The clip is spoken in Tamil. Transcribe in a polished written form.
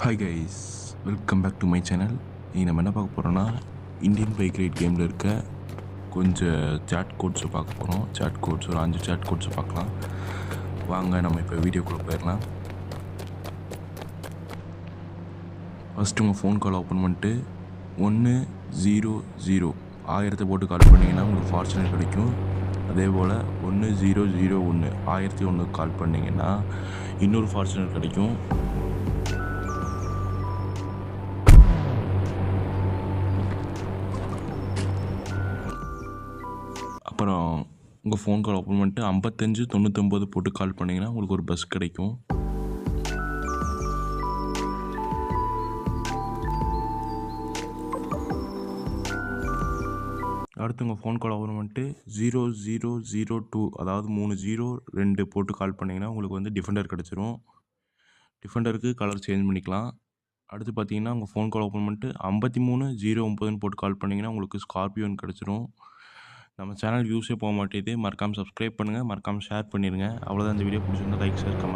Hi guys, welcome back to my channel. இன்றைக்கி நம்ம என்ன பார்க்க போகிறோன்னா, இந்தியன் பைக் ரைட் கேமில் இருக்க கொஞ்சம் சாட் கோட்ஸை பார்க்க போகிறோம். சாட் கோட்ஸ் ஒரு 5 சாட் கோட்ஸை பார்க்கலாம். வாங்க நம்ம இப்போ வீடியோக்குள்ளே போயிடலாம். ஃபஸ்ட்டு உங்கள் ஃபோன் கால் ஓப்பன் பண்ணிட்டு 100 1000 போட்டு கால் பண்ணிங்கன்னா உங்களுக்கு ஃபார்ச்சுனர் கிடைக்கும். அதே போல் 1001 1001 கால் பண்ணிங்கன்னா இன்னொரு ஃபார்ச்சுனர் கிடைக்கும். அப்புறம் உங்கள் ஃபோன் கால் ஓப்பன் பண்ணிட்டு 55 99 போட்டு கால் பண்ணிங்கன்னா உங்களுக்கு ஒரு பஸ் கிடைக்கும். அடுத்து உங்கள் ஃபோன் கால் ஓப்பன் பண்ணிட்டு 0002 அதாவது 302 போட்டு கால் பண்ணிங்கன்னா உங்களுக்கு வந்து டிஃபெண்டர் கிடச்சிரும். டிஃபெண்டருக்கு கலர் சேஞ்ச் பண்ணிக்கலாம். அடுத்து பார்த்தீங்கன்னா உங்கள் ஃபோன் கால் ஓப்பன் பண்ணிட்டு 53009 போட்டு கால் பண்ணிங்கன்னா உங்களுக்கு ஸ்கார்பியோன் கிடச்சிரும். நம்ம சேனல் யூஸே போக மாட்டேது. மறக்காமல் சப்ஸ்கிரைப் பண்ணுங்கள், மறக்காமல் ஷேர் பண்ணிடுங்க. அவ்வளோதான். இந்த வீடியோ பிடிச்சிருந்தா லைக், ஷேர், கமெண்ட்.